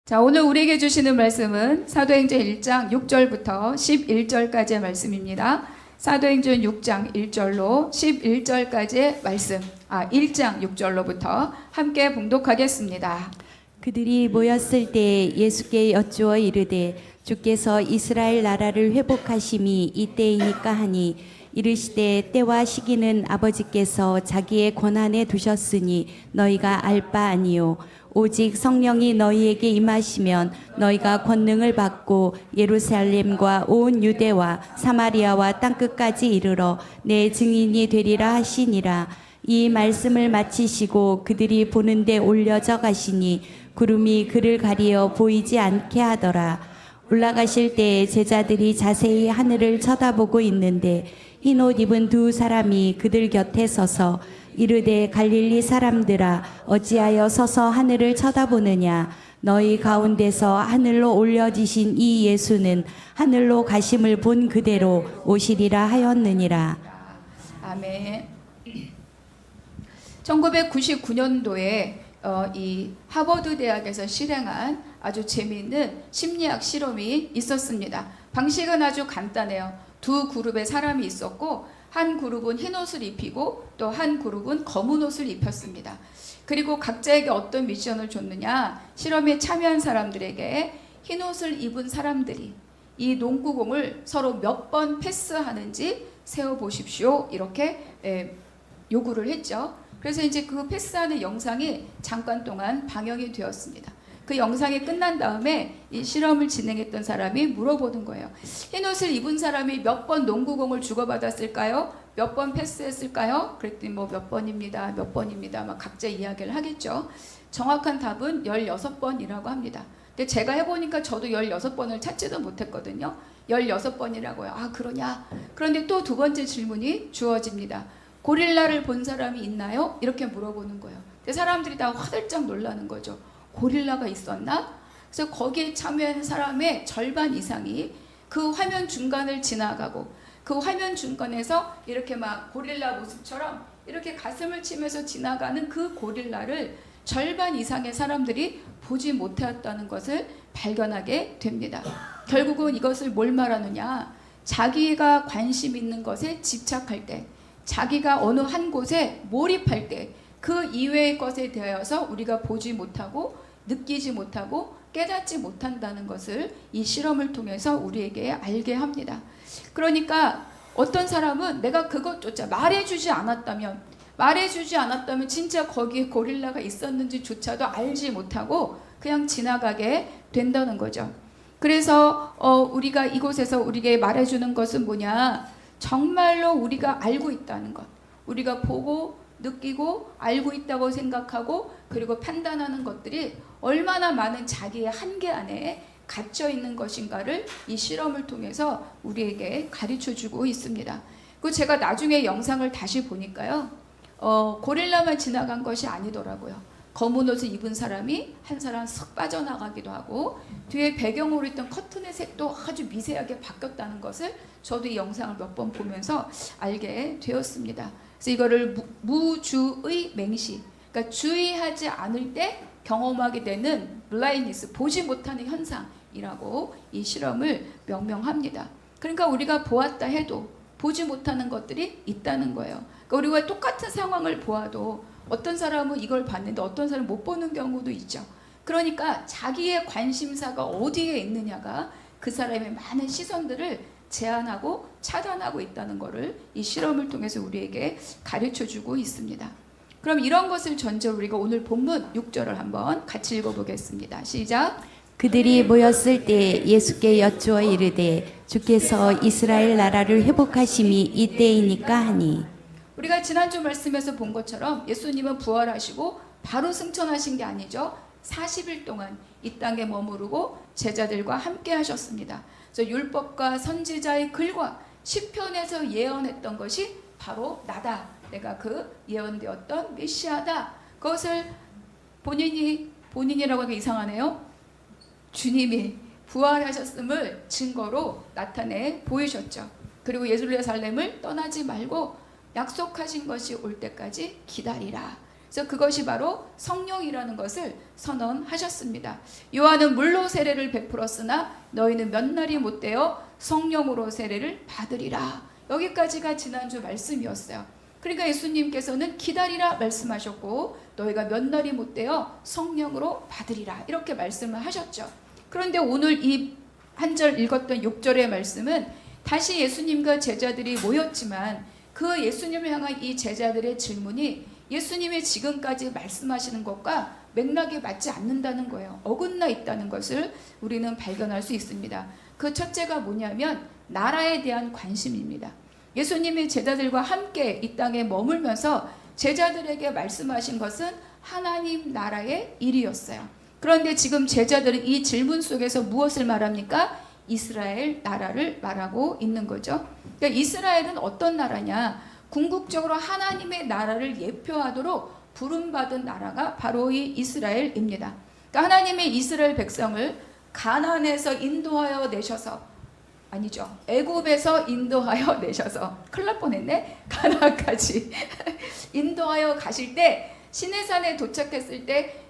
자, 오늘 우리에게 주시는 말씀은 사도행전 1장 6절부터 11절까지의 말씀입니다. 사도행전 6장 1절로 11절까지의 말씀, 1장 6절로부터 함께 봉독하겠습니다. 그들이 모였을 때 예수께 여쭈어 이르되 주께서 이스라엘 나라를 회복하심이 이때이니까 하니 이르시되 때와 시기는 아버지께서 자기의 권한에 두셨으니 너희가 알 바 아니요 오직 성령이 너희에게 임하시면 너희가 권능을 받고 예루살렘과 온 유대와 사마리아와 땅끝까지 이르러 내 증인이 되리라 하시니라. 이 말씀을 마치시고 그들이 보는데 올려져 가시니 구름이 그를 가리어 보이지 않게 하더라. 올라가실 때에 제자들이 자세히 하늘을 쳐다보고 있는데 흰옷 입은 두 사람이 그들 곁에 서서 이르되 갈릴리 사람들아 어찌하여 서서 하늘을 쳐다보느냐. 너희 가운데서 하늘로 올려지신 이 예수는 하늘로 가심을 본 그대로 오시리라 하였느니라. 아멘. 1999년도에 이 하버드 대학에서 실행한 아주 재미있는 심리학 실험이 있었습니다. 방식은 아주 간단해요. 두 그룹의 사람이 있었고 한 그룹은 흰 옷을 입히고 또 한 그룹은 검은 옷을 입혔습니다. 그리고 각자에게 어떤 미션을 줬느냐, 실험에 참여한 사람들에게 흰 옷을 입은 사람들이 이 농구공을 서로 몇 번 패스하는지 세어보십시오, 이렇게 요구를 했죠. 그래서 이제 그 패스하는 영상이 잠깐 동안 방영이 되었습니다. 그 영상이 끝난 다음에 이 실험을 진행했던 사람이 물어보는 거예요. 흰 옷을 입은 사람이 몇 번 농구공을 주고받았을까요? 몇 번 패스했을까요? 그랬더니 뭐 몇 번입니다. 몇 번입니다. 막 각자 이야기를 하겠죠. 정확한 답은 16번이라고 합니다. 근데 제가 해보니까 저도 16번을 찾지도 못했거든요. 16번이라고요. 아, 그러냐? 그런데 또 두 번째 질문이 주어집니다. 고릴라를 본 사람이 있나요? 이렇게 물어보는 거예요. 근데 사람들이 다 화들짝 놀라는 거죠. 고릴라가 있었나? 그래서 거기에 참여한 사람의 절반 이상이 그 화면 중간을 지나가고 그 화면 중간에서 이렇게 막 고릴라 모습처럼 이렇게 가슴을 치면서 지나가는 그 고릴라를 절반 이상의 사람들이 보지 못했다는 것을 발견하게 됩니다. 결국은 이것을 뭘 말하느냐? 자기가 관심 있는 것에 집착할 때, 자기가 어느 한 곳에 몰입할 때 그 이외의 것에 대하여서 우리가 보지 못하고 느끼지 못하고 깨닫지 못한다는 것을 이 실험을 통해서 우리에게 알게 합니다. 그러니까 어떤 사람은 내가 그것조차 말해주지 않았다면 진짜 거기에 고릴라가 있었는지조차도 알지 못하고 그냥 지나가게 된다는 거죠. 그래서 우리가 이곳에서 우리에게 말해주는 것은 뭐냐? 정말로 우리가 알고 있다는 것, 우리가 보고 느끼고 알고 있다고 생각하고 그리고 판단하는 것들이 얼마나 많은 자기의 한계 안에 갇혀 있는 것인가를 이 실험을 통해서 우리에게 가르쳐주고 있습니다. 그리고 제가 나중에 영상을 다시 보니까요, 고릴라만 지나간 것이 아니더라고요. 검은 옷을 입은 사람이 한 사람 쓱 빠져나가기도 하고 뒤에 배경으로 있던 커튼의 색도 아주 미세하게 바뀌었다는 것을 저도 이 영상을 몇 번 보면서 알게 되었습니다. 그래서 이거를 무주의 맹시, 그러니까 주의하지 않을 때 경험하게 되는 블라인디스, 보지 못하는 현상이라고 이 실험을 명명합니다. 그러니까 우리가 보았다 해도 보지 못하는 것들이 있다는 거예요. 그러니까 우리가 똑같은 상황을 보아도 어떤 사람은 이걸 봤는데 어떤 사람은 못 보는 경우도 있죠. 그러니까 자기의 관심사가 어디에 있느냐가 그 사람의 많은 시선들을 제한하고 차단하고 있다는 것을 이 실험을 통해서 우리에게 가르쳐주고 있습니다. 그럼 이런 것을 전제로 우리가 오늘 본문 6절을 한번 같이 읽어보겠습니다. 시작. 그들이 모였을 때 예수께 여쭈어 이르되 주께서 이스라엘 나라를 회복하심이 이때이니까 하니. 우리가 지난주 말씀에서 본 것처럼 예수님은 부활하시고 바로 승천하신 게 아니죠. 40일 동안 이 땅에 머무르고 제자들과 함께 하셨습니다. 그래서 율법과 선지자의 글과 시편에서 예언했던 것이 바로 나다. 내가 그 예언되었던 메시아다. 그것을 본인이라고 하기 이상하네요. 주님이 부활하셨음을 증거로 나타내 보이셨죠. 그리고 예루살렘을 떠나지 말고 약속하신 것이 올 때까지 기다리라. 그래서 그것이 바로 성령이라는 것을 선언하셨습니다. 요한은 물로 세례를 베풀었으나 너희는 몇 날이 못되어 성령으로 세례를 받으리라. 여기까지가 지난주 말씀이었어요. 그러니까 예수님께서는 기다리라 말씀하셨고 너희가 몇 날이 못되어 성령으로 받으리라 이렇게 말씀을 하셨죠. 그런데 오늘 이 한 절 읽었던 6절의 말씀은 다시 예수님과 제자들이 모였지만 그 예수님을 향한 이 제자들의 질문이 예수님이 지금까지 말씀하시는 것과 맥락이 맞지 않는다는 거예요. 어긋나 있다는 것을 우리는 발견할 수 있습니다. 그 첫째가 뭐냐면 나라에 대한 관심입니다. 예수님이 제자들과 함께 이 땅에 머물면서 제자들에게 말씀하신 것은 하나님 나라의 일이었어요. 그런데 지금 제자들은 이 질문 속에서 무엇을 말합니까? 이스라엘 나라를 말하고 있는 거죠. 그러니까 이스라엘은 어떤 나라냐? 궁극적으로 하나님의 나라를 예표하도록 부름받은 나라가 바로 이 이스라엘입니다. 그러니까 하나님의 이스라엘 백성을 가나안에서 인도하여 내셔서, 아니죠, 애굽에서 인도하여 내셔서, 큰일 날 뻔했네, 가나안까지 인도하여 가실 때 시내산에 도착했을 때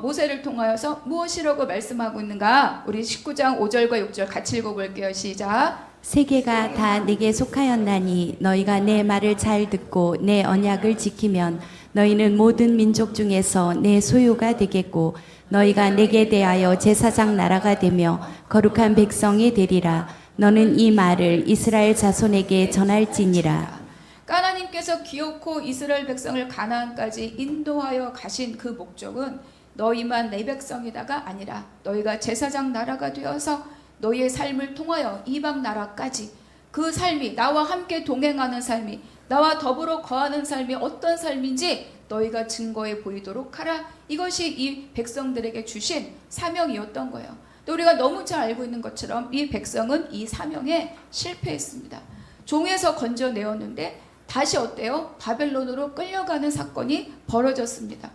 모세를 통하여서 무엇이라고 말씀하고 있는가? 우리 19장 5절과 6절 같이 읽어볼게요. 시작. 세계가 다 내게 속하였나니 너희가 내 말을 잘 듣고 내 언약을 지키면 너희는 모든 민족 중에서 내 소유가 되겠고 너희가 내게 대하여 제사장 나라가 되며 거룩한 백성이 되리라. 너는 이 말을 이스라엘 자손에게 전할지니라. 하나님께서 기어코 이스라엘 백성을 가나안까지 인도하여 가신 그 목적은 너희만 내 백성이다가 아니라 너희가 제사장 나라가 되어서 너희의 삶을 통하여 이방 나라까지 그 삶이, 나와 함께 동행하는 삶이, 나와 더불어 거하는 삶이 어떤 삶인지 너희가 증거해 보이도록 하라. 이것이 이 백성들에게 주신 사명이었던 거예요. 또 우리가 너무 잘 알고 있는 것처럼 이 백성은 이 사명에 실패했습니다. 종에서 건져내었는데 다시 어때요? 바벨론으로 끌려가는 사건이 벌어졌습니다.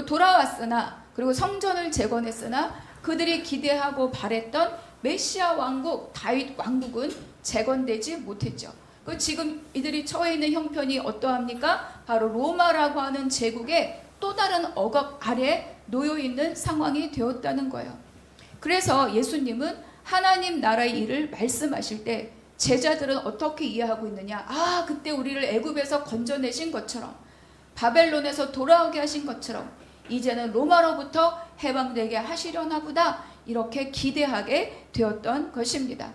돌아왔으나, 그리고 성전을 재건했으나 그들이 기대하고 바랬던 메시아 왕국, 다윗 왕국은 재건되지 못했죠. 지금 이들이 처해 있는 형편이 어떠합니까? 바로 로마라고 하는 제국의 또 다른 억압 아래 놓여 있는 상황이 되었다는 거예요. 그래서 예수님은 하나님 나라의 일을 말씀하실 때 제자들은 어떻게 이해하고 있느냐? 아, 그때 우리를 애굽에서 건져내신 것처럼, 바벨론에서 돌아오게 하신 것처럼 이제는 로마로부터 해방되게 하시려나 보다, 이렇게 기대하게 되었던 것입니다.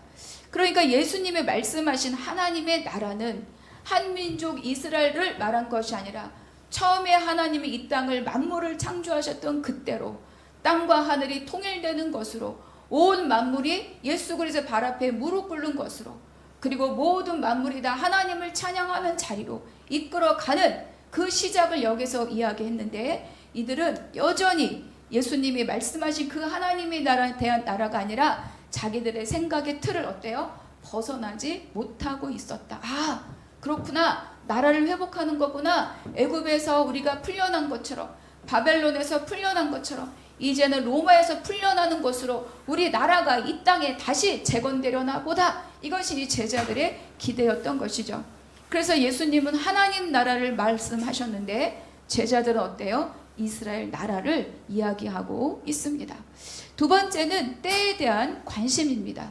그러니까 예수님의 말씀하신 하나님의 나라는 한민족 이스라엘을 말한 것이 아니라 처음에 하나님이 이 땅을 만물을 창조하셨던 그때로 땅과 하늘이 통일되는 것으로, 온 만물이 예수 그리스도의 발 앞에 무릎 꿇는 것으로, 그리고 모든 만물이 다 하나님을 찬양하는 자리로 이끌어가는 그 시작을 여기서 이야기했는데, 이들은 여전히 예수님이 말씀하신 그 하나님의 나라에 대한 나라가 아니라 자기들의 생각의 틀을 어때요? 벗어나지 못하고 있었다. 아, 그렇구나. 나라를 회복하는 거구나. 애굽에서 우리가 풀려난 것처럼, 바벨론에서 풀려난 것처럼 이제는 로마에서 풀려나는 것으로 우리 나라가 이 땅에 다시 재건되려나 보다. 이것이 제자들의 기대였던 것이죠. 그래서 예수님은 하나님 나라를 말씀하셨는데 제자들은 어때요? 이스라엘 나라를 이야기하고 있습니다. 두 번째는 때에 대한 관심입니다.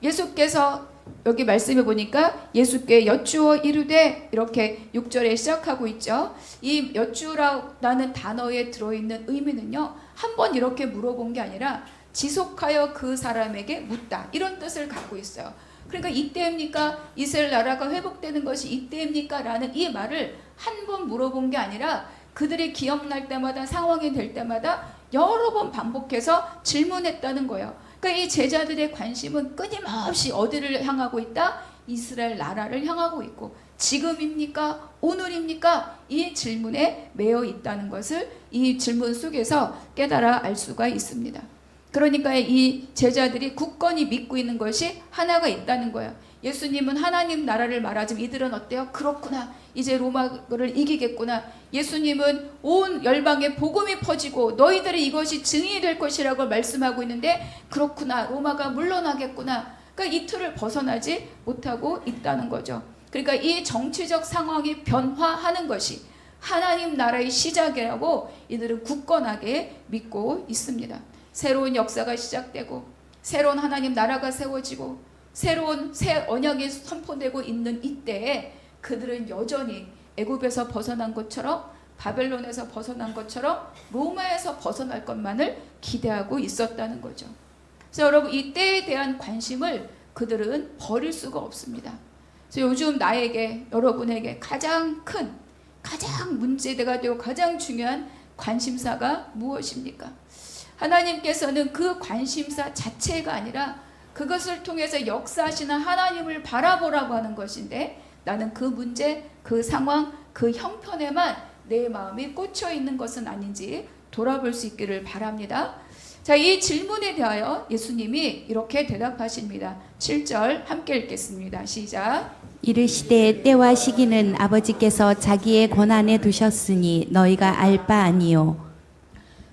예수께서 여기 말씀해 보니까 예수께 여쭈어 이르되, 이렇게 6절에 시작하고 있죠. 이 여쭈라는 단어에 들어있는 의미는요, 한번 이렇게 물어본 게 아니라 지속하여 그 사람에게 묻다, 이런 뜻을 갖고 있어요. 그러니까 이때입니까? 이스라엘 나라가 회복되는 것이 이때입니까? 라는 이 말을 한 번 물어본 게 아니라 그들이 기억날 때마다, 상황이 될 때마다 여러 번 반복해서 질문했다는 거예요. 그러니까 이 제자들의 관심은 끊임없이 어디를 향하고 있다? 이스라엘 나라를 향하고 있고, 지금입니까? 오늘입니까? 이 질문에 매여 있다는 것을 이 질문 속에서 깨달아 알 수가 있습니다. 그러니까 이 제자들이 굳건히 믿고 있는 것이 하나가 있다는 거예요. 예수님은 하나님 나라를 말하지만 이들은 어때요? 그렇구나. 이제 로마를 이기겠구나. 예수님은 온 열방에 복음이 퍼지고 너희들이 이것이 증인이 될 것이라고 말씀하고 있는데, 그렇구나. 로마가 물러나겠구나. 그러니까 이 틀을 벗어나지 못하고 있다는 거죠. 그러니까 이 정치적 상황이 변화하는 것이 하나님 나라의 시작이라고 이들은 굳건하게 믿고 있습니다. 새로운 역사가 시작되고 새로운 하나님 나라가 세워지고 새로운 새 언약이 선포되고 있는 이때에 그들은 여전히 애굽에서 벗어난 것처럼 바벨론에서 벗어난 것처럼 로마에서 벗어날 것만을 기대하고 있었다는 거죠. 그래서 여러분 이 때에 대한 관심을 그들은 버릴 수가 없습니다. 그래서 요즘 나에게 여러분에게 가장 문제가 되고 가장 중요한 관심사가 무엇입니까? 하나님께서는 그 관심사 자체가 아니라 그것을 통해서 역사하시는 하나님을 바라보라고 하는 것인데 나는 그 문제, 그 상황, 그 형편에만 내 마음이 꽂혀 있는 것은 아닌지 돌아볼 수 있기를 바랍니다. 자, 이 질문에 대하여 예수님이 이렇게 대답하십니다. 7절 함께 읽겠습니다. 시작. 이르시되 때와 시기는 아버지께서 자기의 권한에 두셨으니 너희가 알 바 아니요.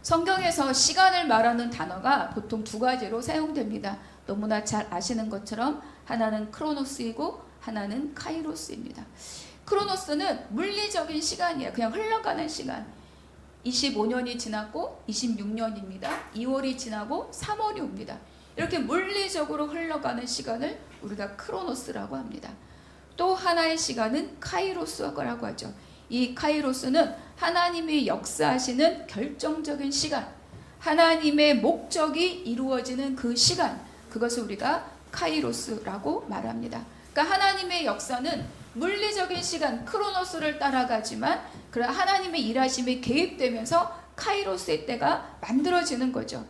성경에서 시간을 말하는 단어가 보통 두 가지로 사용됩니다. 너무나 잘 아시는 것처럼 하나는 크로노스이고 하나는 카이로스입니다. 크로노스는 물리적인 시간이에요. 그냥 흘러가는 시간. 25년이 지났고 26년입니다. 2월이 지나고 3월이 옵니다. 이렇게 물리적으로 흘러가는 시간을 우리가 크로노스라고 합니다. 또 하나의 시간은 카이로스라고 하죠. 이 카이로스는 하나님이 역사하시는 결정적인 시간, 하나님의 목적이 이루어지는 그 시간, 그것을 우리가 카이로스라고 말합니다. 그러니까 하나님의 역사는 물리적인 시간 크로노스를 따라가지만 그런 하나님의 일하심이 개입되면서 카이로스의 때가 만들어지는 거죠.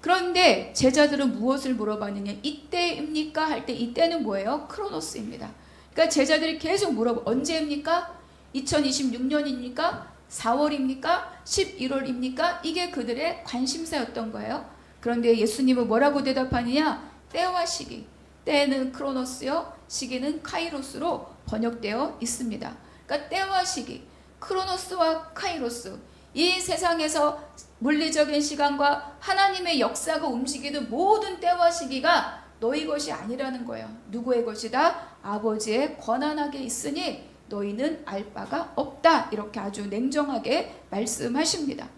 그런데 제자들은 무엇을 물어봤느냐? 이때입니까? 할 때 이때는 뭐예요? 크로노스입니다. 그러니까 제자들이 계속 언제입니까? 2026년입니까? 4월입니까? 11월입니까? 이게 그들의 관심사였던 거예요. 그런데 예수님은 뭐라고 대답하느냐? 때와 시기. 때는 크로노스요, 시기는 카이로스로 번역되어 있습니다. 그러니까 때와 시기, 크로노스와 카이로스, 이 세상에서 물리적인 시간과 하나님의 역사가 움직이는 모든 때와 시기가 너희 것이 아니라는 거예요. 누구의 것이다? 아버지의 권한 아래 있으니 너희는 알 바가 없다. 이렇게 아주 냉정하게 말씀하십니다.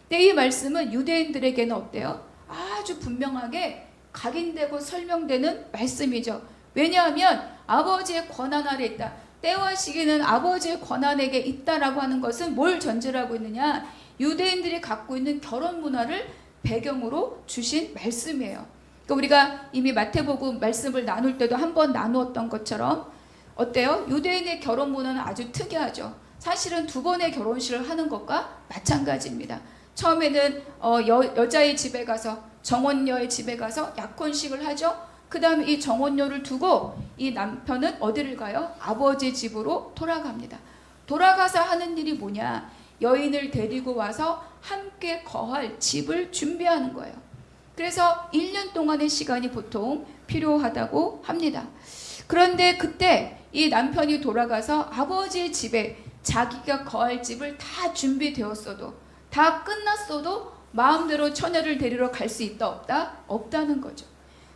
근데 이 말씀은 유대인들에게는 어때요? 아주 분명하게 각인되고 설명되는 말씀이죠. 왜냐하면 아버지의 권한 아래 있다. 때와 시기는 아버지의 권한에게 있다라고 하는 것은 뭘 전제로 하고 있느냐? 유대인들이 갖고 있는 결혼 문화를 배경으로 주신 말씀이에요. 그러니까 우리가 이미 마태복음 말씀을 나눌 때도 한번 나누었던 것처럼 어때요? 유대인의 결혼 문화는 아주 특이하죠. 사실은 두 번의 결혼식을 하는 것과 마찬가지입니다. 처음에는 여자의 집에 가서 정혼녀의 집에 가서 약혼식을 하죠. 그 다음에 이 정혼녀를 두고 이 남편은 어디를 가요? 아버지 집으로 돌아갑니다. 돌아가서 하는 일이 뭐냐? 여인을 데리고 와서 함께 거할 집을 준비하는 거예요. 그래서 1년 동안의 시간이 보통 필요하다고 합니다. 그런데 그때 이 남편이 돌아가서 아버지의 집에 자기가 거할 집을 다 준비되었어도, 다 끝났어도 마음대로 처녀를 데리러 갈 수 있다 없다? 없다는 거죠.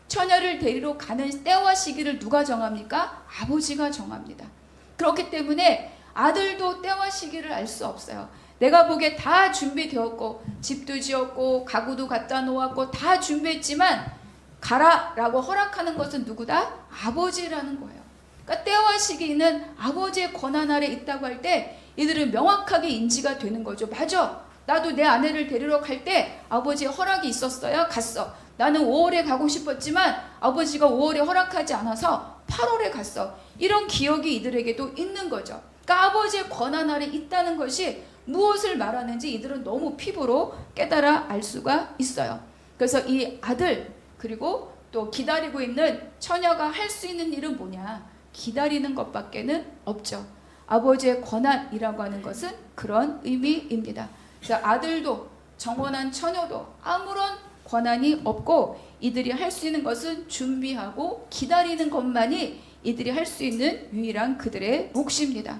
처녀를 데리러 가는 때와 시기를 누가 정합니까? 아버지가 정합니다. 그렇기 때문에 아들도 때와 시기를 알 수 없어요. 내가 보기에 다 준비되었고 집도 지었고 가구도 갖다 놓았고 다 준비했지만 가라 라고 허락하는 것은 누구다? 아버지라는 거예요. 그러니까 때와 시기는 아버지의 권한 아래 있다고 할 때 이들은 명확하게 인지가 되는 거죠. 맞아, 나도 내 아내를 데리러 갈 때 아버지의 허락이 있었어야 갔어. 나는 5월에 가고 싶었지만 아버지가 5월에 허락하지 않아서 8월에 갔어. 이런 기억이 이들에게도 있는 거죠. 그러니까 아버지의 권한 아래 있다는 것이 무엇을 말하는지 이들은 너무 피부로 깨달아 알 수가 있어요. 그래서 이 아들 그리고 또 기다리고 있는 처녀가 할 수 있는 일은 뭐냐? 기다리는 것밖에는 없죠. 아버지의 권한이라고 하는 것은 그런 의미입니다. 그래서 아들도 정혼한 처녀도 아무런 권한이 없고 이들이 할 수 있는 것은 준비하고 기다리는 것만이 이들이 할 수 있는 유일한 그들의 몫입니다.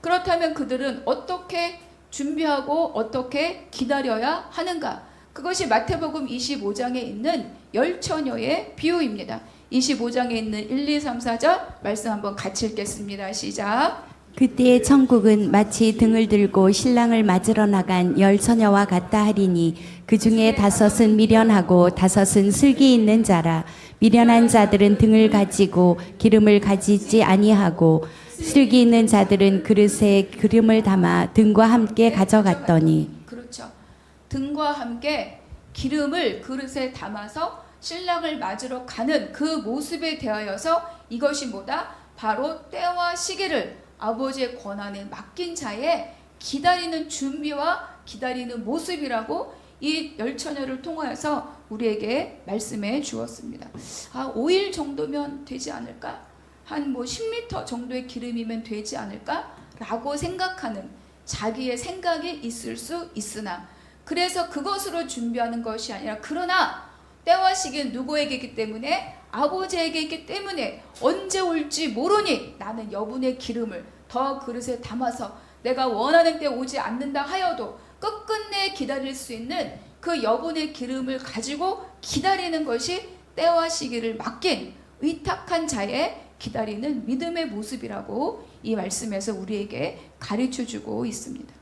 그렇다면 그들은 어떻게 준비하고 어떻게 기다려야 하는가? 그것이 마태복음 25장에 있는 10처녀의 비유입니다. 25장에 있는 1, 2, 3, 4절 말씀 한번 같이 읽겠습니다. 시작. 그때의 천국은 마치 등을 들고 신랑을 맞으러 나간 열 처녀와 같다 하리니 그 중에 다섯은 미련하고 다섯은 슬기 있는 자라. 미련한 자들은 등을 가지고 기름을 가지지 아니하고 슬기 있는 자들은 그릇에 기름을 담아 등과 함께 가져갔더니. 그렇죠. 등과 함께 기름을 그릇에 담아서 신랑을 맞으러 가는 그 모습에 대하여서 이것이 뭐다? 바로 때와 시기를 아버지의 권한에 맡긴 자의 기다리는 준비와 기다리는 모습이라고 이 열처녀를 통하여서 우리에게 말씀해 주었습니다. 5일 정도면 되지 않을까? 한 10m 정도의 기름이면 되지 않을까? 라고 생각하는 자기의 생각이 있을 수 있으나, 그래서 그것으로 준비하는 것이 아니라, 그러나 때와 시기는 누구에게 있기 때문에? 아버지에게 있기 때문에 언제 올지 모르니 나는 여분의 기름을 더 그릇에 담아서 내가 원하는 때 오지 않는다 하여도 끝끝내 기다릴 수 있는 그 여분의 기름을 가지고 기다리는 것이 때와 시기를 맡긴 의탁한 자의 기다리는 믿음의 모습이라고 이 말씀에서 우리에게 가르쳐주고 있습니다.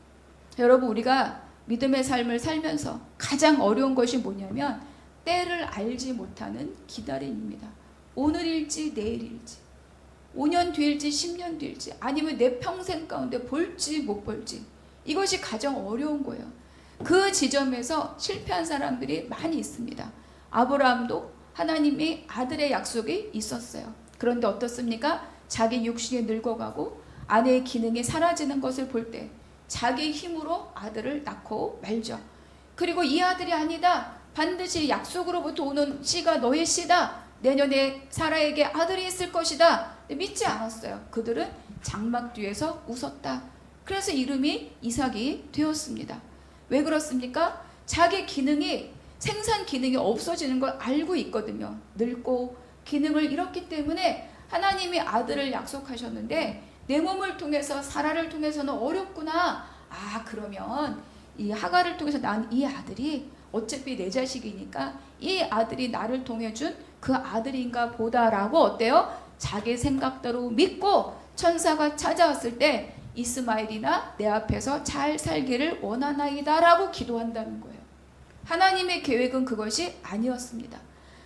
여러분, 우리가 믿음의 삶을 살면서 가장 어려운 것이 뭐냐면 때를 알지 못하는 기다림입니다. 오늘일지 내일일지, 5년 뒤일지 10년 뒤일지, 아니면 내 평생 가운데 볼지 못 볼지, 이것이 가장 어려운 거예요. 그 지점에서 실패한 사람들이 많이 있습니다. 아브라함도 하나님이 아들의 약속이 있었어요. 그런데 어떻습니까? 자기 육신이 늙어가고 아내의 기능이 사라지는 것을 볼 때 자기 힘으로 아들을 낳고 말죠. 그리고 이 아들이 아니다, 반드시 약속으로부터 오는 씨가 너의 씨다, 내년에 사라에게 아들이 있을 것이다, 믿지 않았어요. 그들은 장막 뒤에서 웃었다. 그래서 이름이 이삭이 되었습니다. 왜 그렇습니까? 자기 기능이, 생산 기능이 없어지는 걸 알고 있거든요. 늙고 기능을 잃었기 때문에 하나님이 아들을 약속하셨는데 내 몸을 통해서, 사라를 통해서는 어렵구나. 그러면 이 하갈을 통해서 난 이 아들이 어차피 내 자식이니까 이 아들이 나를 통해 준 그 아들인가 보다라고 어때요? 자기 생각대로 믿고 천사가 찾아왔을 때 이스마엘이나 내 앞에서 잘 살기를 원하나이다 라고 기도한다는 거예요. 하나님의 계획은 그것이 아니었습니다.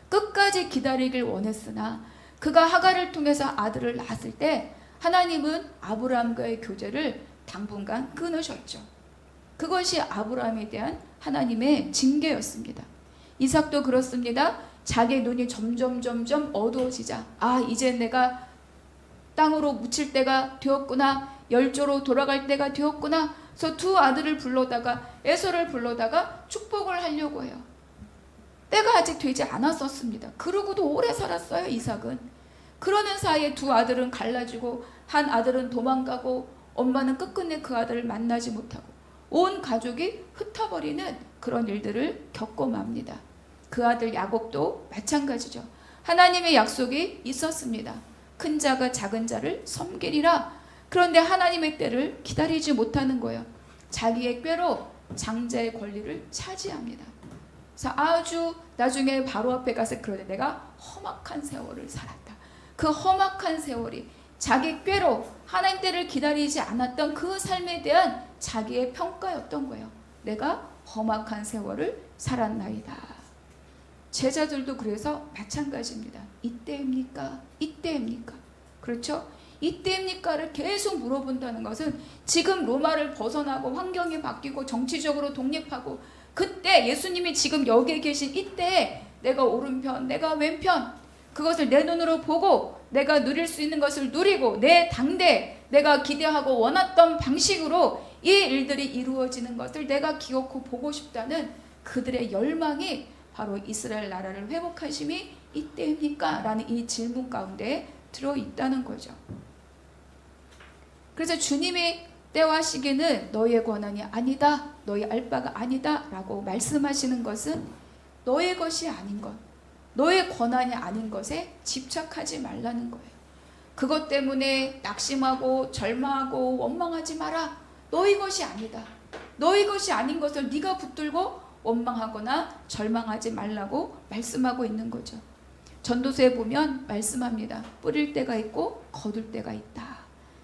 끝까지 기다리길 원했으나 그가 하갈을 통해서 아들을 낳았을 때 하나님은 아브라함과의 교제를 당분간 끊으셨죠. 그것이 아브라함에 대한 하나님의 징계였습니다. 이삭도 그렇습니다. 자기 눈이 점점 어두워지자, 이제 내가 땅으로 묻힐 때가 되었구나, 열조로 돌아갈 때가 되었구나. 그래서 두 아들을 불러다가, 에서를 불러다가 축복을 하려고 해요. 때가 아직 되지 않았었습니다. 그러고도 오래 살았어요, 이삭은. 그러는 사이에 두 아들은 갈라지고 한 아들은 도망가고 엄마는 끝끝내 그 아들을 만나지 못하고 온 가족이 흩어버리는 그런 일들을 겪고 맙니다. 그 아들 야곱도 마찬가지죠. 하나님의 약속이 있었습니다. 큰 자가 작은 자를 섬기리라. 그런데 하나님의 때를 기다리지 못하는 거예요. 자기의 꾀로 장자의 권리를 차지합니다. 그래서 아주 나중에 바로 앞에 가서 그러되 내가 험악한 세월을 살았다. 그 험악한 세월이 자기 꾀로 하나님 때를 기다리지 않았던 그 삶에 대한 자기의 평가였던 거예요. 내가 험악한 세월을 살았나이다. 제자들도 그래서 마찬가지입니다. 이때입니까? 이때입니까? 그렇죠? 이때입니까를 계속 물어본다는 것은 지금 로마를 벗어나고 환경이 바뀌고 정치적으로 독립하고 그때 예수님이 지금 여기에 계신 이때에 내가 오른편, 내가 왼편, 그것을 내 눈으로 보고 내가 누릴 수 있는 것을 누리고 내 당대, 내가 기대하고 원했던 방식으로 이 일들이 이루어지는 것을 내가 기억하고 보고 싶다는 그들의 열망이 바로 이스라엘 나라를 회복하심이 이때입니까? 라는 이 질문 가운데 들어있다는 거죠. 그래서 주님이 때와 시기는 너의 권한이 아니다, 너의 알 바가 아니다 라고 말씀하시는 것은 너의 것이 아닌 것, 너의 권한이 아닌 것에 집착하지 말라는 거예요. 그것 때문에 낙심하고 절망하고 원망하지 마라. 너의 것이 아니다. 너의 것이 아닌 것을 네가 붙들고 원망하거나 절망하지 말라고 말씀하고 있는 거죠. 전도서에 보면 말씀합니다. 뿌릴 때가 있고 거둘 때가 있다.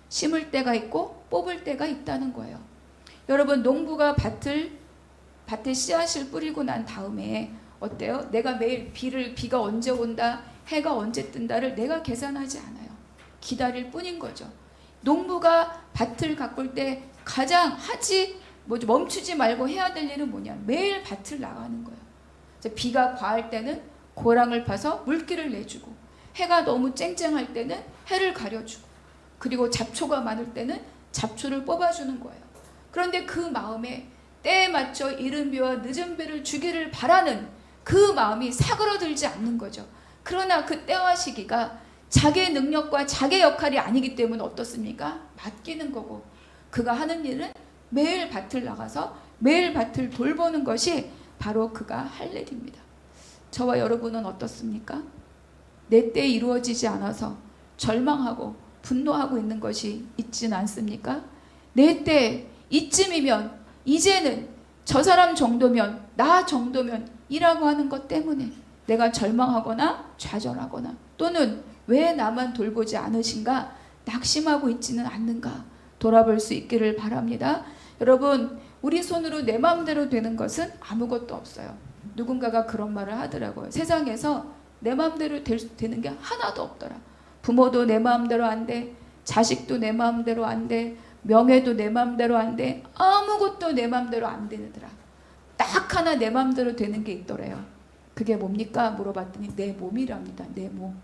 심을 때가 있고 뽑을 때가 있다는 거예요. 여러분, 농부가 밭에 씨앗을 뿌리고 난 다음에 어때요? 내가 매일 비가 언제 온다, 해가 언제 뜬다를 내가 계산하지 않아요. 기다릴 뿐인 거죠. 농부가 밭을 가꿀 때 가장 멈추지 말고 해야 될 일은 뭐냐? 매일 밭을 나가는 거예요. 비가 과할 때는 고랑을 파서 물기를 내주고, 해가 너무 쨍쨍할 때는 해를 가려주고, 그리고 잡초가 많을 때는 잡초를 뽑아주는 거예요. 그런데 그 마음에 때에 맞춰 이른 비와 늦은 비를 주기를 바라는 그 마음이 사그러들지 않는 거죠. 그러나 그 때와 시기가 자기의 능력과 자기의 역할이 아니기 때문에 어떻습니까? 맡기는 거고, 그가 하는 일은 매일 밭을 나가서 매일 밭을 돌보는 것이 바로 그가 할 일입니다. 저와 여러분은 어떻습니까? 내 때에 이루어지지 않아서 절망하고 분노하고 있는 것이 있지는 않습니까? 내 때 이쯤이면, 이제는 저 사람 정도면, 나 정도면 이라고 하는 것 때문에 내가 절망하거나 좌절하거나, 또는 왜 나만 돌보지 않으신가 낙심하고 있지는 않는가 돌아볼 수 있기를 바랍니다. 여러분, 우리 손으로 내 마음대로 되는 것은 아무것도 없어요. 누군가가 그런 말을 하더라고요. 세상에서 내 마음대로 되는 게 하나도 없더라. 부모도 내 마음대로 안 돼, 자식도 내 마음대로 안 돼, 명예도 내 마음대로 안 돼, 아무것도 내 마음대로 안 되더라. 딱 하나 내 마음대로 되는 게 있더래요. 그게 뭡니까? 물어봤더니 내 몸이랍니다. 내 몸.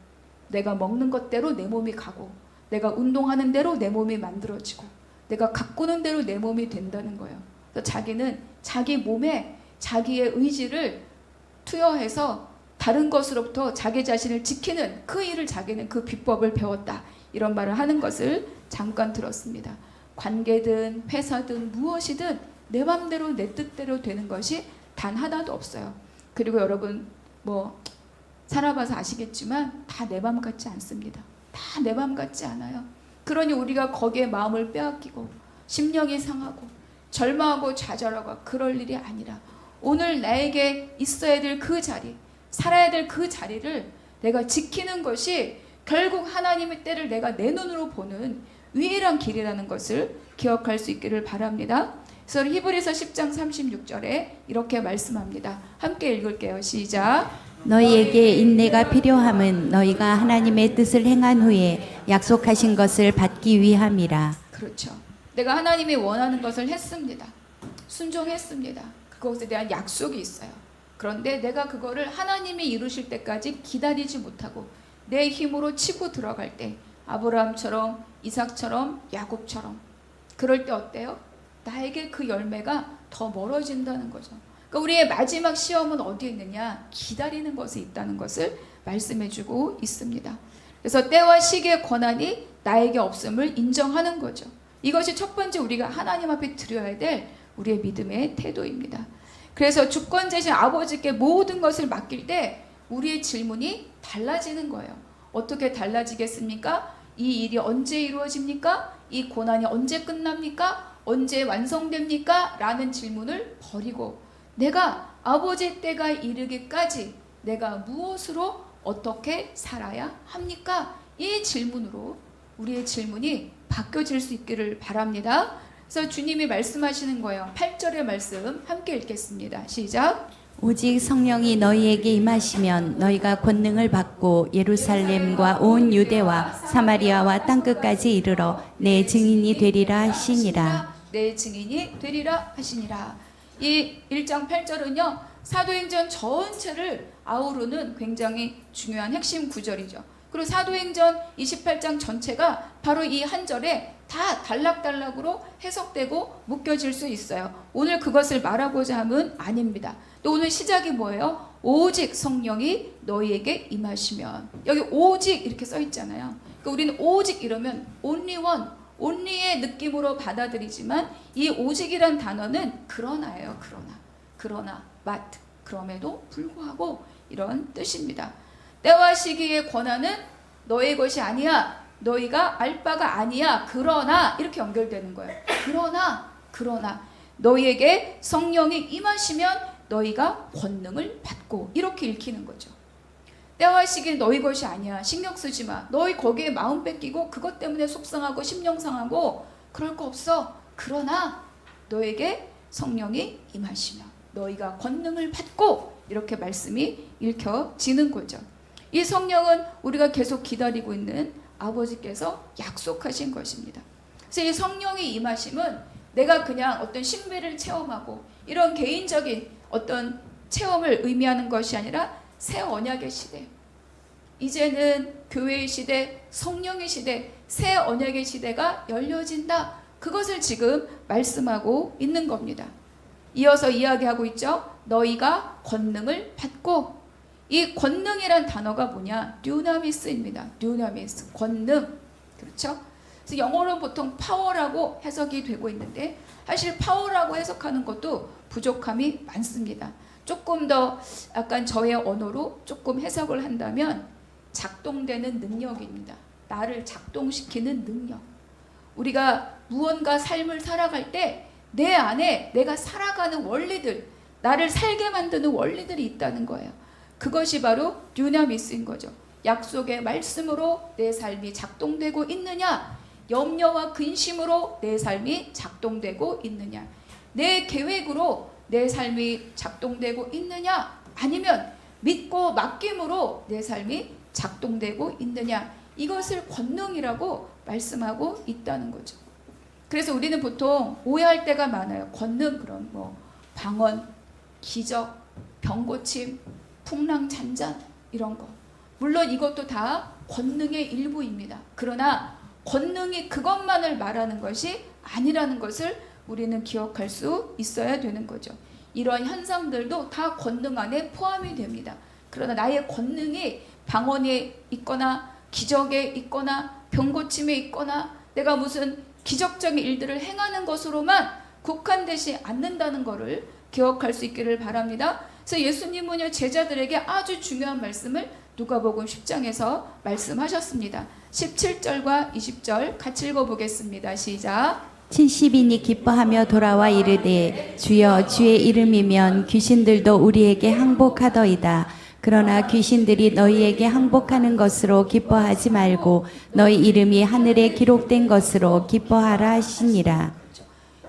내가 먹는 것대로 내 몸이 가고, 내가 운동하는 대로 내 몸이 만들어지고, 내가 가꾸는 대로 내 몸이 된다는 거예요. 그래서 자기는 자기 몸에 자기의 의지를 투여해서 다른 것으로부터 자기 자신을 지키는 그 일을, 자기는 그 비법을 배웠다, 이런 말을 하는 것을 잠깐 들었습니다. 관계든 회사든 무엇이든 내 맘대로 내 뜻대로 되는 것이 단 하나도 없어요. 그리고 여러분, 살아봐서 아시겠지만 다 내 맘 같지 않습니다. 다 내 맘 같지 않아요. 그러니 우리가 거기에 마음을 빼앗기고 심령이 상하고 절망하고 좌절하고 그럴 일이 아니라, 오늘 나에게 있어야 될 그 자리, 살아야 될 그 자리를 내가 지키는 것이 결국 하나님의 때를 내가 내 눈으로 보는 유일한 길이라는 것을 기억할 수 있기를 바랍니다. 그래서 히브리서 10장 36절에 이렇게 말씀합니다. 함께 읽을게요. 시작. 너희에게 인내가 필요함은 너희가 하나님의 뜻을 행한 후에 약속하신 것을 받기 위함이라. 그렇죠. 내가 하나님이 원하는 것을 했습니다. 순종했습니다. 그것에 대한 약속이 있어요. 그런데 내가 그거를 하나님이 이루실 때까지 기다리지 못하고 내 힘으로 치고 들어갈 때, 아브라함처럼, 이삭처럼, 야곱처럼, 그럴 때 어때요? 나에게 그 열매가 더 멀어진다는 거죠. 그러니까 우리의 마지막 시험은 어디에 있느냐? 기다리는 것에 있다는 것을 말씀해주고 있습니다. 그래서 때와 시기의 권한이 나에게 없음을 인정하는 거죠. 이것이 첫 번째 우리가 하나님 앞에 드려야 될 우리의 믿음의 태도입니다. 그래서 주권자신 아버지께 모든 것을 맡길 때 우리의 질문이 달라지는 거예요. 어떻게 달라지겠습니까? 이 일이 언제 이루어집니까? 이 고난이 언제 끝납니까? 언제 완성됩니까? 라는 질문을 버리고, 내가 아버지 때가 이르기까지 내가 무엇으로 어떻게 살아야 합니까? 이 질문으로 우리의 질문이 바뀌어질 수 있기를 바랍니다. 그래서 주님이 말씀하시는 거예요. 8절의 말씀 함께 읽겠습니다. 시작. 오직 성령이 너희에게 임하시면 너희가 권능을 받고 예루살렘과 온 유대와 사마리아와 땅끝까지 이르러 내 증인이 되리라 하시니라. 내 증인이 되리라 하시니라. 이 1장 8절은요, 사도행전 전체를 아우르는 굉장히 중요한 핵심 구절이죠. 그리고 사도행전 28장 전체가 바로 이 한 절에 다 단락단락으로 해석되고 묶여질 수 있어요. 오늘 그것을 말하고자 함은 아닙니다. 또 오늘 시작이 뭐예요? 오직 성령이 너희에게 임하시면. 여기 오직 이렇게 써 있잖아요. 그러니까 우리는 오직 이러면 only one, only의 느낌으로 받아들이지만, 이 오직이란 단어는 그러나예요. 그러나 but, 그럼에도 불구하고, 이런 뜻입니다. 때와 시기의 권한은 너의 것이 아니야. 너희가 알 바가 아니야. 그러나, 이렇게 연결되는 거예요. 그러나 너희에게 성령이 임하시면 너희가 권능을 받고, 이렇게 읽히는 거죠. 때와 시기는 너희 것이 아니야. 신경 쓰지 마. 너희 거기에 마음 뺏기고 그것 때문에 속상하고 심령 상하고 그럴 거 없어. 그러나 너에게 성령이 임하시며 너희가 권능을 받고, 이렇게 말씀이 읽혀지는 거죠. 이 성령은 우리가 계속 기다리고 있는 아버지께서 약속하신 것입니다. 그래서 이 성령의 임하심은 내가 그냥 어떤 신비를 체험하고 이런 개인적인 어떤 체험을 의미하는 것이 아니라 새 언약의 시대, 이제는 교회의 시대, 성령의 시대, 새 언약의 시대가 열려진다. 그것을 지금 말씀하고 있는 겁니다. 이어서 이야기하고 있죠. 너희가 권능을 받고, 이 권능이란 단어가 뭐냐? 듀나미스입니다. 듀나미스, 권능. 그렇죠? 그래서 영어로는 보통 파워라고 해석이 되고 있는데 사실 파워라고 해석하는 것도 부족함이 많습니다. 조금 더 약간 저의 언어로 조금 해석을 한다면 작동되는 능력입니다. 나를 작동시키는 능력. 우리가 무언가 삶을 살아갈 때 내 안에 내가 살아가는 원리들, 나를 살게 만드는 원리들이 있다는 거예요. 그것이 바로 듀나미스인 거죠. 약속의 말씀으로 내 삶이 작동되고 있느냐, 염려와 근심으로 내 삶이 작동되고 있느냐, 내 계획으로 내 삶이 작동되고 있느냐, 아니면 믿고 맡김으로 내 삶이 작동되고 있느냐, 이것을 권능이라고 말씀하고 있다는 거죠. 그래서 우리는 보통 오해할 때가 많아요. 권능, 그런 뭐 방언, 기적, 병고침, 풍랑 잔잔, 이런 거. 물론 이것도 다 권능의 일부입니다. 그러나 권능이 그것만을 말하는 것이 아니라는 것을 우리는 기억할 수 있어야 되는 거죠. 이러한 현상들도 다 권능 안에 포함이 됩니다. 그러나 나의 권능이 방언에 있거나 기적에 있거나 병고침에 있거나 내가 무슨 기적적인 일들을 행하는 것으로만 국한되지 않는다는 것을 기억할 수 있기를 바랍니다. 그래서 예수님은요, 제자들에게 아주 중요한 말씀을 누가복음 10장에서 말씀하셨습니다. 17절과 20절 같이 읽어보겠습니다. 시작. 70인이 기뻐하며 돌아와 이르되 주여 주의 이름이면 귀신들도 우리에게 항복하더이다. 그러나 귀신들이 너희에게 항복하는 것으로 기뻐하지 말고 너희 이름이 하늘에 기록된 것으로 기뻐하라 하시니라.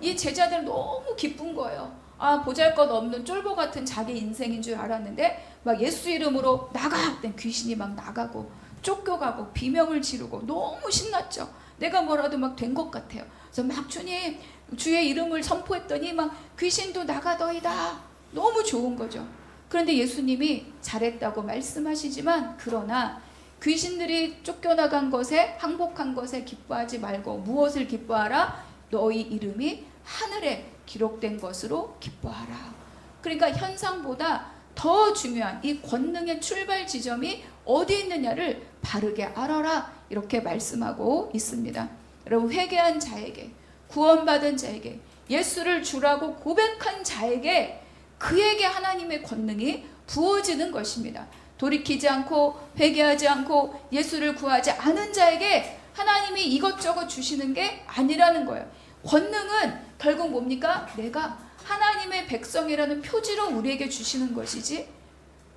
이 제자들 너무 기쁜 거예요. 아, 보잘것없는 쫄보 같은 자기 인생인 줄 알았는데 막 예수 이름으로 나가! 그랬더니 귀신이 막 나가고 쫓겨가고 비명을 지르고 너무 신났죠. 내가 뭐라도 막 된 것 같아요. 그래서 막 주님 주의 이름을 선포했더니 막 귀신도 나가더이다. 너무 좋은 거죠. 그런데 예수님이 잘했다고 말씀하시지만, 그러나 귀신들이 쫓겨나간 것에, 항복한 것에 기뻐하지 말고 무엇을 기뻐하라? 너희 이름이 하늘에 기록된 것으로 기뻐하라. 그러니까 현상보다 더 중요한 이 권능의 출발 지점이 어디 있느냐를 바르게 알아라, 이렇게 말씀하고 있습니다. 여러분, 회개한 자에게, 구원받은 자에게, 예수를 주라고 고백한 자에게 그에게 하나님의 권능이 부어지는 것입니다. 돌이키지 않고 회개하지 않고 예수를 구하지 않은 자에게 하나님이 이것저것 주시는 게 아니라는 거예요. 권능은 결국 뭡니까? 내가 하나님의 백성이라는 표지로 우리에게 주시는 것이지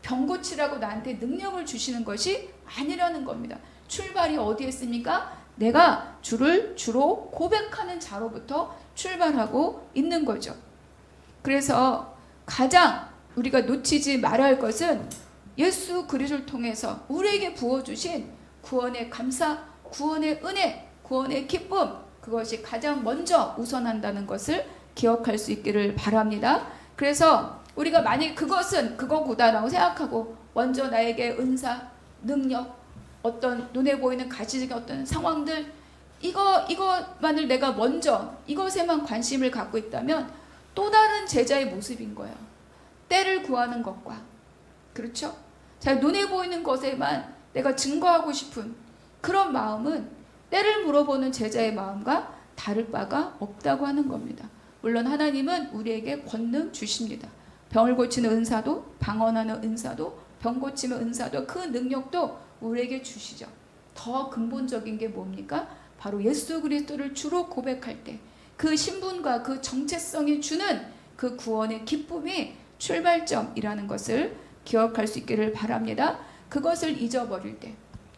병 고치라고 나한테 능력을 주시는 것이 아니라는 겁니다. 출발이 어디에 있습니까? 내가 주를 주로 고백하는 자로부터 출발하고 있는 거죠. 그래서 가장 우리가 놓치지 말아야 할 것은 예수 그리스도를 통해서 우리에게 부어주신 구원의 감사, 구원의 은혜, 구원의 기쁨, 그것이 가장 먼저 우선한다는 것을 기억할 수 있기를 바랍니다. 그래서 우리가 만약 그것은 그거보다라고 생각하고 먼저 나에게 은사, 능력, 어떤 눈에 보이는 가시적인 어떤 상황들, 이것만을 내가 먼저 이것에만 관심을 갖고 있다면 또 다른 제자의 모습인 거예요. 때를 구하는 것과, 그렇죠? 자, 눈에 보이는 것에만 내가 증거하고 싶은 그런 마음은 때를 물어보는 제자의 마음과 다를 바가 없다고 하는 겁니다. 물론 하나님은 우리에게 권능 주십니다. 병을 고치는 은사도, 방언하는 은사도, 병 고치는 은사도, 그 능력도 우리에게 주시죠. 더 근본적인 게 뭡니까? 바로 예수 그리스도를 주로 고백할 때 그 신분과 그 정체성이 주는 그 구원의 기쁨이 출발점이라는 것을 기억할 수 있기를 바랍니다. 그것을 잊어버릴 때,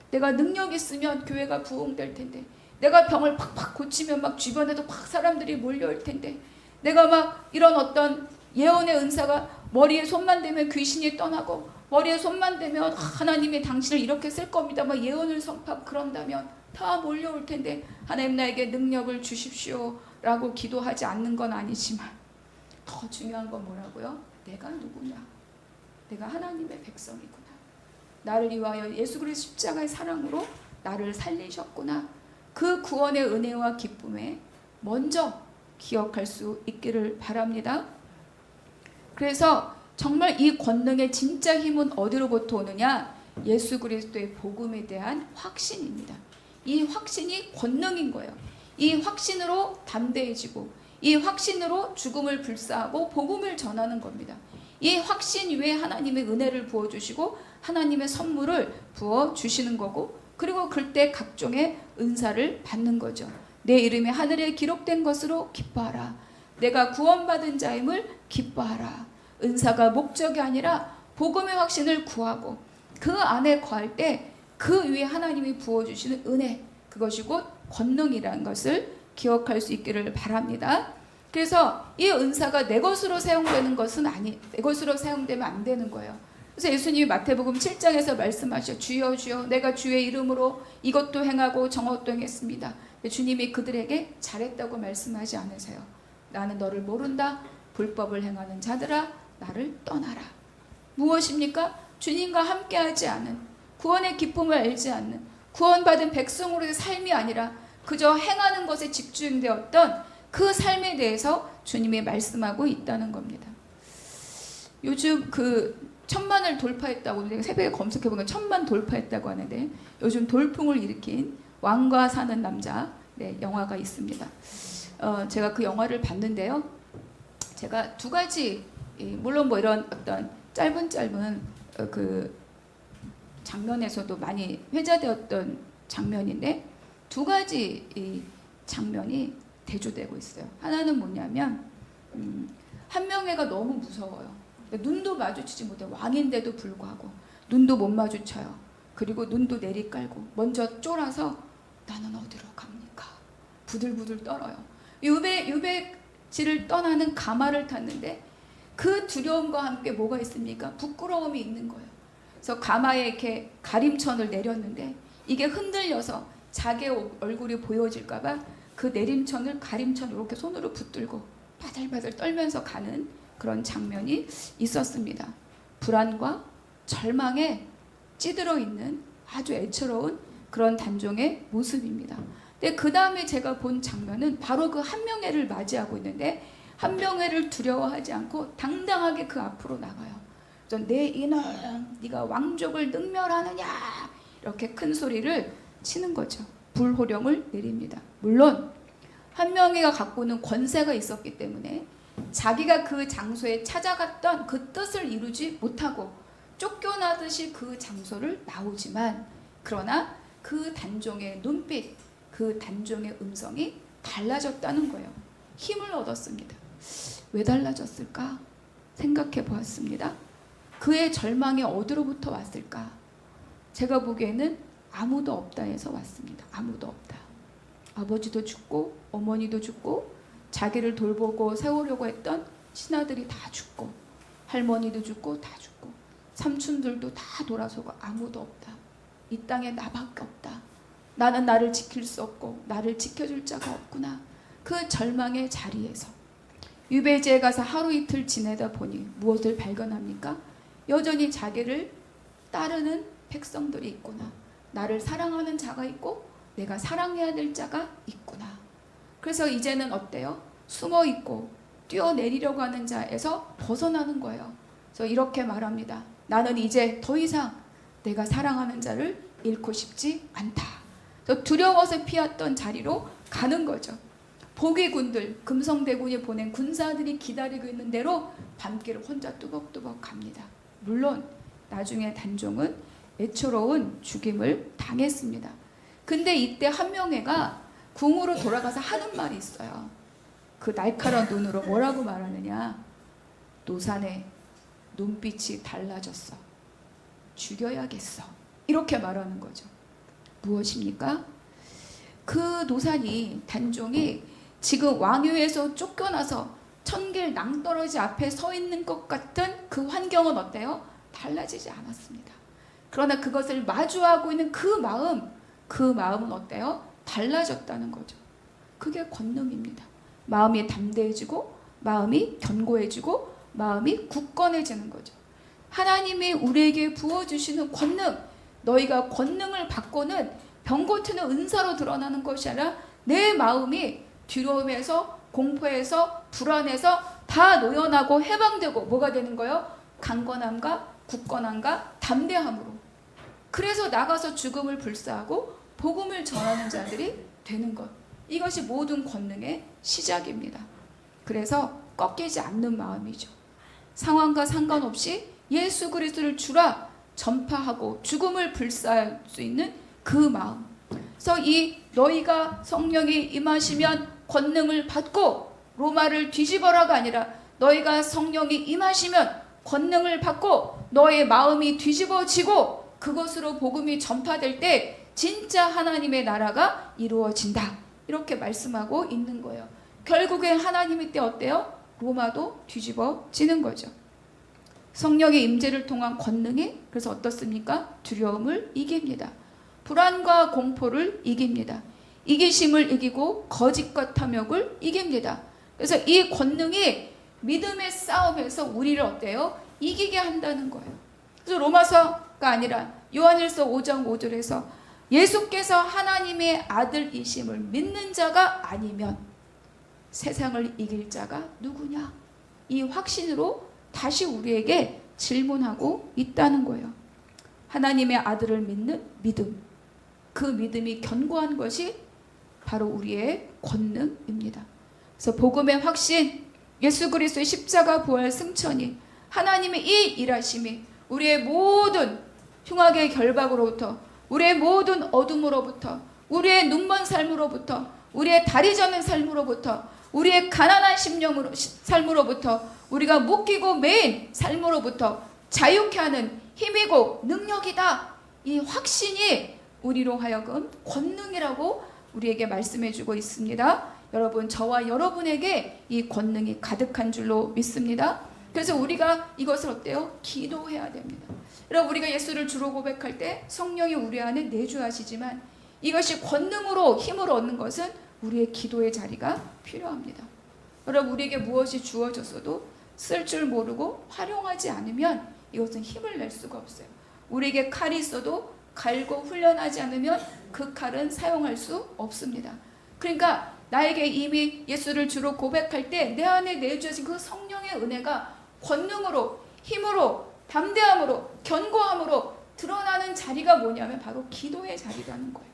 내가 능력 있으면 교회가 부흥될 텐데, 내가 병을 팍팍 고치면 막 주변에도 막 사람들이 몰려올 텐데, 내가 막 이런 어떤 예언의 은사가 머리에 손만 대면 귀신이 떠나고, 머리에 손만 대면 하나님이 당신을 이렇게 쓸 겁니다 막 예언을 선포하고 그런다면 다 몰려올 텐데, 하나님 나에게 능력을 주십시오 라고 기도하지 않는 건 아니지만, 더 중요한 건 뭐라고요? 내가 누구냐? 내가 하나님의 백성이구나. 나를 위하여 예수 그리스도 십자가의 사랑으로 나를 살리셨구나. 그 구원의 은혜와 기쁨에 먼저 기억할 수 있기를 바랍니다. 그래서 정말 이 권능의 진짜 힘은 어디로부터 오느냐? 예수 그리스도의 복음에 대한 확신입니다. 이 확신이 권능인 거예요. 이 확신으로 담대해지고, 이 확신으로 죽음을 불사하고 복음을 전하는 겁니다. 이 확신 위에 하나님의 은혜를 부어주시고 하나님의 선물을 부어주시는 거고, 그리고 그때 각종의 은사를 받는 거죠. 내 이름이 하늘에 기록된 것으로 기뻐하라. 내가 구원받은 자임을 기뻐하라. 은사가 목적이 아니라 복음의 확신을 구하고 그 안에 거할 때 그 위에 하나님이 부어주시는 은혜, 그것이 곧 권능이라는 것을 기억할 수 있기를 바랍니다. 그래서 이 은사가 내 것으로 사용되는 것은 내 것으로 사용되면 안 되는 거예요. 그래서 예수님이 마태복음 7장에서 말씀하셔, 주여 주여 내가 주의 이름으로 이것도 행하고 저것도 행했습니다. 주님이 그들에게 잘했다고 말씀하지 않으세요. 나는 너를 모른다. 불법을 행하는 자들아 나를 떠나라. 무엇입니까? 주님과 함께하지 않은, 구원의 기쁨을 알지 않는, 구원받은 백성으로의 삶이 아니라 그저 행하는 것에 집중되었던 그 삶에 대해서 주님이 말씀하고 있다는 겁니다. 요즘 그 1000만을 돌파했다고, 내가 새벽에 검색해보면 1000만 돌파했다고 하는데, 요즘 돌풍을 일으킨 왕과 사는 남자, 네, 영화가 있습니다. 제가 그 영화를 봤는데요. 제가 두 가지, 물론 뭐 이런 어떤 짧은 그 장면에서도 많이 회자되었던 장면인데, 두 가지 이 장면이 대조되고 있어요. 하나는 뭐냐면, 한명회가 너무 무서워요. 눈도 마주치지 못해, 왕인데도 불구하고 눈도 못 마주쳐요. 그리고 눈도 내리깔고 먼저 쫄아서 나는 어디로 갑니까? 부들부들 떨어요. 유배지를 떠나는 가마를 탔는데 그 두려움과 함께 뭐가 있습니까? 부끄러움이 있는 거예요. 그래서 가마에 이렇게 가림천을 내렸는데 이게 흔들려서 자기의 얼굴이 보여질까봐 그 내림천을, 가림천을 이렇게 손으로 붙들고 바들바들 떨면서 가는 그런 장면이 있었습니다. 불안과 절망에 찌들어 있는 아주 애처로운 그런 단종의 모습입니다. 근데 그 다음에 제가 본 장면은 바로 그 한명회를 맞이하고 있는데, 한명회를 두려워하지 않고 당당하게 그 앞으로 나가요. 그래서 내 이놈, 네가 왕족을 능멸하느냐, 이렇게 큰 소리를 치는 거죠. 불호령을 내립니다. 물론 한명회가 갖고 있는 권세가 있었기 때문에 자기가 그 장소에 찾아갔던 그 뜻을 이루지 못하고 쫓겨나듯이 그 장소를 나오지만, 그러나 그 단종의 눈빛, 그 단종의 음성이 달라졌다는 거예요. 힘을 얻었습니다. 왜 달라졌을까? 생각해 보았습니다. 그의 절망이 어디로부터 왔을까? 제가 보기에는 아무도 없다 해서 왔습니다. 아무도 없다. 아버지도 죽고 어머니도 죽고 자기를 돌보고 세우려고 했던 신하들이 다 죽고, 할머니도 죽고 다 죽고, 삼촌들도 다 돌아서고 아무도 없다. 이 땅에 나밖에 없다. 나는 나를 지킬 수 없고 나를 지켜줄 자가 없구나. 그 절망의 자리에서 유배지에 가서 하루 이틀 지내다 보니 무엇을 발견합니까? 여전히 자기를 따르는 백성들이 있구나. 나를 사랑하는 자가 있고 내가 사랑해야 될 자가 있구나. 그래서 이제는 어때요? 숨어 있고 뛰어내리려고 하는 자에서 벗어나는 거예요. 그래서 이렇게 말합니다. 나는 이제 더 이상 내가 사랑하는 자를 잃고 싶지 않다. 그래서 두려워서 피했던 자리로 가는 거죠. 보기군들, 금성대군이 보낸 군사들이 기다리고 있는 대로 밤길을 혼자 뚜벅뚜벅 갑니다. 물론 나중에 단종은 애처로운 죽임을 당했습니다. 근데 이때 한명회가 궁으로 돌아가서 하는 말이 있어요. 그 날카로운 눈으로 뭐라고 말하느냐? 노산의 눈빛이 달라졌어. 죽여야겠어. 이렇게 말하는 거죠. 무엇입니까? 그 노산이 단종이 지금 왕위에서 쫓겨나서 천길 낭떠러지 앞에 서 있는 것 같은 그 환경은 어때요? 달라지지 않았습니다. 그러나 그것을 마주하고 있는 그 마음은 어때요? 달라졌다는 거죠. 그게 권능입니다. 마음이 담대해지고 마음이 견고해지고 마음이 굳건해지는 거죠. 하나님이 우리에게 부어주시는 권능, 너희가 권능을 받고는 병고치는 은사로 드러나는 것이 아니라 내 마음이 두려움에서 공포에서 불안해서 다 노연하고 해방되고 뭐가 되는 거예요? 강건함과 굳건함과 담대함으로. 그래서 나가서 죽음을 불사하고 복음을 전하는 자들이 되는 것. 이것이 모든 권능의 시작입니다. 그래서 꺾이지 않는 마음이죠. 상황과 상관없이 예수 그리스도를 주라 전파하고 죽음을 불사할 수 있는 그 마음. 그래서 이 너희가 성령이 임하시면 권능을 받고, 로마를 뒤집어라가 아니라 너희가 성령이 임하시면 권능을 받고 너의 마음이 뒤집어지고 그것으로 복음이 전파될 때 진짜 하나님의 나라가 이루어진다. 이렇게 말씀하고 있는 거예요. 결국엔 하나님이 때 어때요? 로마도 뒤집어지는 거죠. 성령의 임재를 통한 권능이 그래서 어떻습니까? 두려움을 이깁니다. 불안과 공포를 이깁니다. 이기심을 이기고 거짓과 탐욕을 이깁니다. 그래서 이 권능이 믿음의 싸움에서 우리를 어때요? 이기게 한다는 거예요. 그래서 로마서가 아니라 요한일서 5장 5절에서 예수께서 하나님의 아들이심을 믿는 자가 아니면 세상을 이길 자가 누구냐? 이 확신으로 다시 우리에게 질문하고 있다는 거예요. 하나님의 아들을 믿는 믿음. 그 믿음이 견고한 것이 바로 우리의 권능입니다. 그래서 복음의 확신, 예수 그리스도의 십자가 부활 승천이, 하나님의 이 일하심이 우리의 모든 흉악의 결박으로부터, 우리의 모든 어둠으로부터, 우리의 눈먼 삶으로부터, 우리의 다리 저는 삶으로부터, 우리의 가난한 삶으로부터, 우리가 묶이고 매인 삶으로부터 자유케 하는 힘이고 능력이다. 이 확신이 우리로 하여금 권능이라고 우리에게 말씀해주고 있습니다. 여러분, 저와 여러분에게 이 권능이 가득한 줄로 믿습니다. 그래서 우리가 이것을 어때요? 기도해야 됩니다. 여러분, 우리가 예수를 주로 고백할 때 성령이 우리 안에 내주하시지만 이것이 권능으로 힘을 얻는 것은 우리의 기도의 자리가 필요합니다. 여러분, 우리에게 무엇이 주어졌어도 쓸 줄 모르고 활용하지 않으면 이것은 힘을 낼 수가 없어요. 우리에게 칼이 있어도 갈고 훈련하지 않으면 그 칼은 사용할 수 없습니다. 그러니까 나에게 이미 예수를 주로 고백할 때 내 안에 내주어진 그 성령의 은혜가 권능으로, 힘으로, 담대함으로, 견고함으로 드러나는 자리가 뭐냐면 바로 기도의 자리라는 거예요.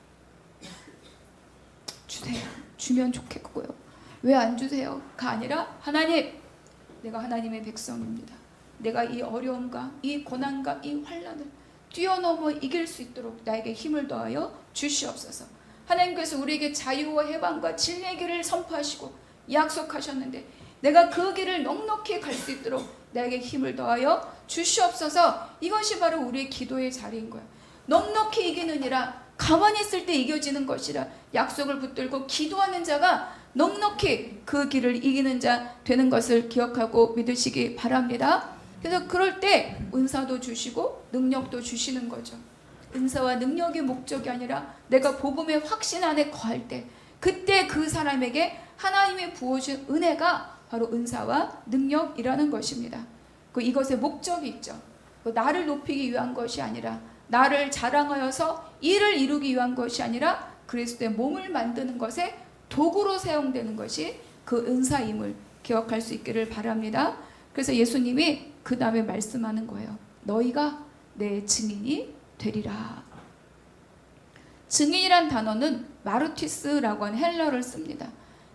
주세요. 주면 좋겠고요. 왜 안 주세요?가 아니라 하나님, 내가 하나님의 백성입니다. 내가 이 어려움과 이 고난과 이 환난을 뛰어넘어 이길 수 있도록 나에게 힘을 더하여 주시옵소서. 하나님께서 우리에게 자유와 해방과 진리의 길을 선포하시고 약속하셨는데 내가 그 길을 넉넉히 갈 수 있도록 나에게 힘을 더하여 주시옵소서. 이것이 바로 우리의 기도의 자리인 거예요. 넉넉히 이기느니라, 가만히 있을 때 이겨지는 것이라. 약속을 붙들고 기도하는 자가 넉넉히 그 길을 이기는 자 되는 것을 기억하고 믿으시기 바랍니다. 그래서 그럴 때 은사도 주시고 능력도 주시는 거죠. 은사와 능력의 목적이 아니라 내가 복음의 확신 안에 거할 때 그때 그 사람에게 하나님이 부어준 은혜가 바로 은사와 능력이라는 것입니다. 이것의 목적이 있죠. 나를 높이기 위한 것이 아니라, 나를 자랑하여서 일을 이루기 위한 것이 아니라 그리스도의 몸을 만드는 것에 도구로 사용되는 것이 그 은사임을 기억할 수 있기를 바랍니다. 그래서 예수님이 그 다음에 말씀하는 거예요. 너희가 내 증인이 되리라. 증인이란 단어는 마르티스라고 하는 헬라어를 씁니다.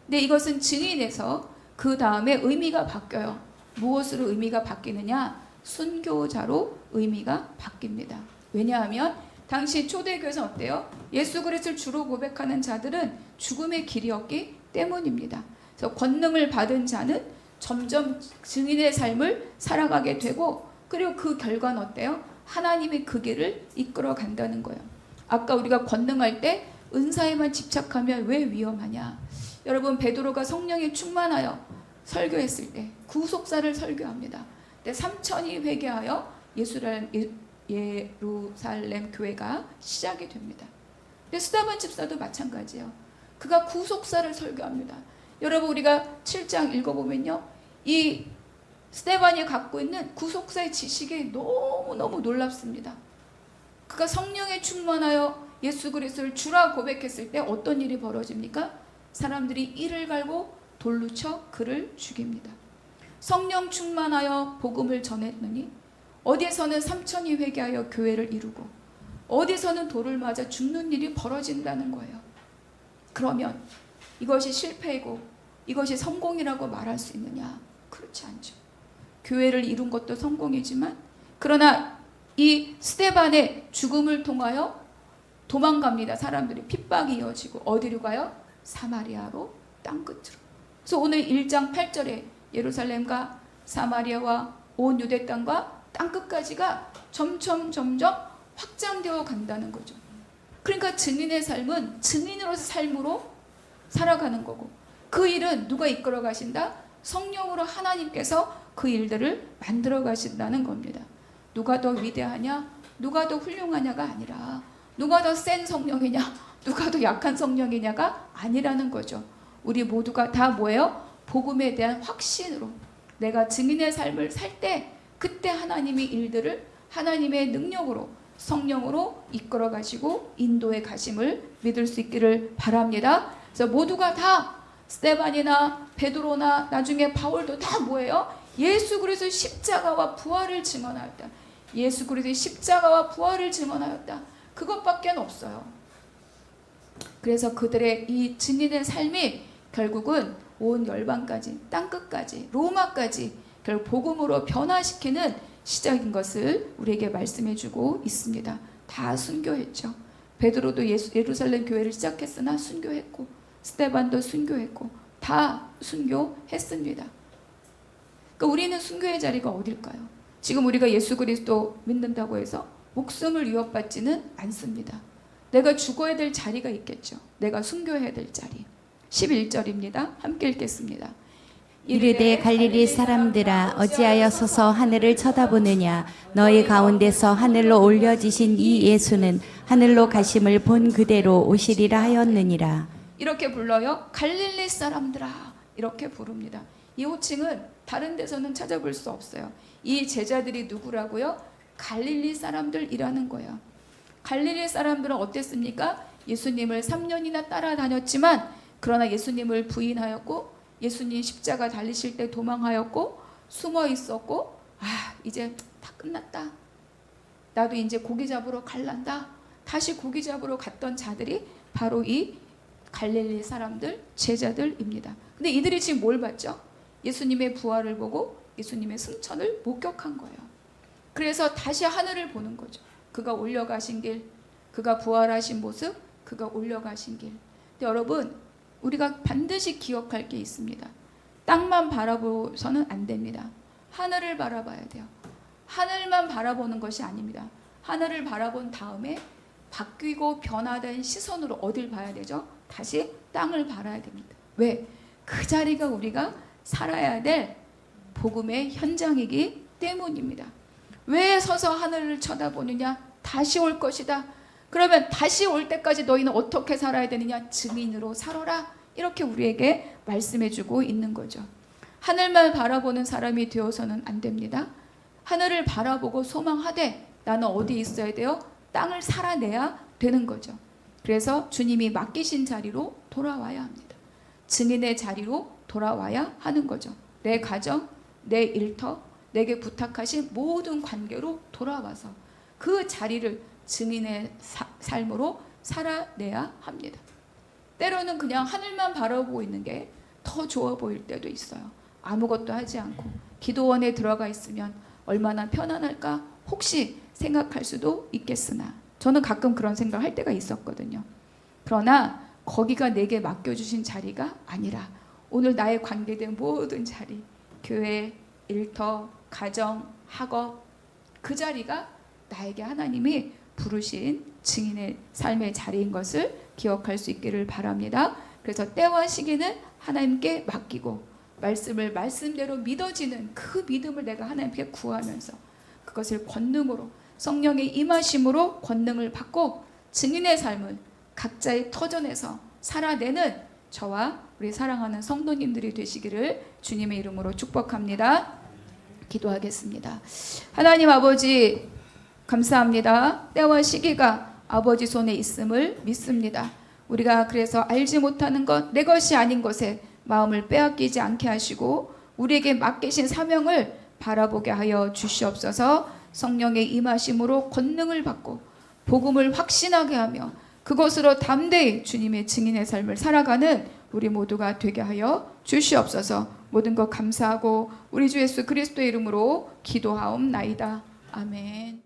근데 이것은 증인에서 그 다음에 의미가 바뀌어요. 무엇으로 의미가 바뀌느냐? 순교자로 의미가 바뀝니다. 왜냐하면 당시 초대교회에서는 어때요? 예수 그리스도를 주로 고백하는 자들은 죽음의 길이었기 때문입니다. 그래서 권능을 받은 자는 점점 증인의 삶을 살아가게 되고, 그리고 그 결과는 어때요? 하나님의 그 길을 이끌어 간다는 거예요. 아까 우리가 권능할 때 은사에만 집착하면 왜 위험하냐? 여러분, 베드로가 성령에 충만하여 설교했을 때 구속사를 설교합니다. 근데 3천이 회개하여 예루살렘 교회가 시작이 됩니다. 근데 스데반 집사도 마찬가지예요. 그가 구속사를 설교합니다. 여러분, 우리가 7장 읽어보면요, 이 스데반이 갖고 있는 구속사의 지식이 너무너무 놀랍습니다. 그가 성령에 충만하여 예수 그리스도를 주라 고백했을 때 어떤 일이 벌어집니까? 사람들이 이를 갈고 돌로 쳐 그를 죽입니다. 성령 충만하여 복음을 전했느니 어디에서는 3천이 회개하여 교회를 이루고 어디에서는 돌을 맞아 죽는 일이 벌어진다는 거예요. 그러면 이것이 실패이고 이것이 성공이라고 말할 수 있느냐? 그렇지 않죠. 교회를 이룬 것도 성공이지만, 그러나 이 스데반의 죽음을 통하여 도망갑니다. 사람들이 핍박이 이어지고 어디로 가요? 사마리아로, 땅끝으로. 그래서 오늘 1장 8절에 예루살렘과 사마리아와 온 유대 땅과 땅끝까지가 점점 확장되어 간다는 거죠. 그러니까 증인의 삶은 증인으로서 삶으로 살아가는 거고, 그 일은 누가 이끌어 가신다? 성령으로 하나님께서 그 일들을 만들어 가신다는 겁니다. 누가 더 위대하냐, 누가 더 훌륭하냐가 아니라 누가 더 센 성령이냐, 누가 더 약한 성령이냐가 아니라는 거죠. 우리 모두가 다 뭐예요? 복음에 대한 확신으로 내가 증인의 삶을 살 때 그때 하나님의 일들을 하나님의 능력으로 성령으로 이끌어 가시고 인도해 가심을 믿을 수 있기를 바랍니다. 그래서 모두가 다 스데반이나 베드로나 나중에 바울도 다 뭐예요? 예수 그리스도의 십자가와 부활을 증언하였다. 예수 그리스도의 십자가와 부활을 증언하였다. 그것밖에 없어요. 그래서 그들의 이 증인의 삶이 결국은 온 열방까지, 땅끝까지, 로마까지 결국 복음으로 변화시키는 시작인 것을 우리에게 말씀해 주고 있습니다. 다 순교했죠. 베드로도 예루살렘 교회를 시작했으나 순교했고, 스데반도 순교했고, 다 순교했습니다. 그러니까 우리는 순교의 자리가 어딜까요? 지금 우리가 예수 그리스도 믿는다고 해서 목숨을 위협받지는 않습니다. 내가 죽어야 될 자리가 있겠죠. 내가 순교해야 될 자리. 11절입니다. 함께 읽겠습니다. 이르되 갈릴리 사람들아, 어찌하여 서서 하늘을 쳐다보느냐? 너희 가운데서 하늘로 올려지신 이 예수는 하늘로 가심을 본 그대로 오시리라 하였느니라. 이렇게 불러요. 갈릴리 사람들아, 이렇게 부릅니다. 이 호칭은 다른 데서는 찾아볼 수 없어요. 이 제자들이 누구라고요? 갈릴리 사람들이라는 거예요. 갈릴리 사람들은 어땠습니까? 예수님을 3년이나 따라다녔지만, 그러나 예수님을 부인하였고, 예수님 십자가 달리실 때 도망하였고, 숨어 있었고, 이제 다 끝났다, 나도 이제 고기 잡으러 갈란다, 다시 고기 잡으러 갔던 자들이 바로 이 갈릴리 사람들, 제자들입니다. 근데 이들이 지금 뭘 봤죠? 예수님의 부활을 보고 예수님의 승천을 목격한 거예요. 그래서 다시 하늘을 보는 거죠. 그가 올려가신 길, 그가 부활하신 모습, 그가 올려가신 길. 근데 여러분, 우리가 반드시 기억할 게 있습니다. 땅만 바라보서는 안 됩니다. 하늘을 바라봐야 돼요. 하늘만 바라보는 것이 아닙니다. 하늘을 바라본 다음에 바뀌고 변화된 시선으로 어딜 봐야 되죠? 다시 땅을 바라야 됩니다. 왜? 그 자리가 우리가 살아야 될 복음의 현장이기 때문입니다. 왜 서서 하늘을 쳐다보느냐? 다시 올 것이다. 그러면 다시 올 때까지 너희는 어떻게 살아야 되느냐? 증인으로 살아라. 이렇게 우리에게 말씀해주고 있는 거죠. 하늘만 바라보는 사람이 되어서는 안 됩니다. 하늘을 바라보고 소망하되 나는 어디 있어야 돼요? 땅을 살아내야 되는 거죠. 그래서 주님이 맡기신 자리로 돌아와야 합니다. 증인의 자리로 돌아와야 하는 거죠. 내 가정, 내 일터, 내게 부탁하신 모든 관계로 돌아와서 그 자리를 증인의 삶으로 살아내야 합니다. 때로는 그냥 하늘만 바라보고 있는 게 더 좋아 보일 때도 있어요. 아무것도 하지 않고 기도원에 들어가 있으면 얼마나 편안할까 혹시 생각할 수도 있겠으나, 저는 가끔 그런 생각할 때가 있었거든요. 그러나 거기가 내게 맡겨주신 자리가 아니라 오늘 나의 관계된 모든 자리, 교회, 일터, 가정, 학업, 그 자리가 나에게 하나님이 부르신 증인의 삶의 자리인 것을 기억할 수 있기를 바랍니다. 그래서 때와 시기는 하나님께 맡기고 말씀을 말씀대로 믿어지는 그 믿음을 내가 하나님께 구하면서 그것을 권능으로 성령의 임하심으로 권능을 받고 증인의 삶을 각자의 터전에서 살아내는 저와 우리 사랑하는 성도님들이 되시기를 주님의 이름으로 축복합니다. 기도하겠습니다. 하나님 아버지 감사합니다. 때와 시기가 아버지 손에 있음을 믿습니다. 우리가 그래서 알지 못하는 것, 내 것이 아닌 것에 마음을 빼앗기지 않게 하시고 우리에게 맡기신 사명을 바라보게 하여 주시옵소서. 성령의 임하심으로 권능을 받고 복음을 확신하게 하며 그것으로 담대히 주님의 증인의 삶을 살아가는 우리 모두가 되게 하여 주시옵소서. 모든 것 감사하고 우리 주 예수 그리스도의 이름으로 기도하옵나이다. 아멘.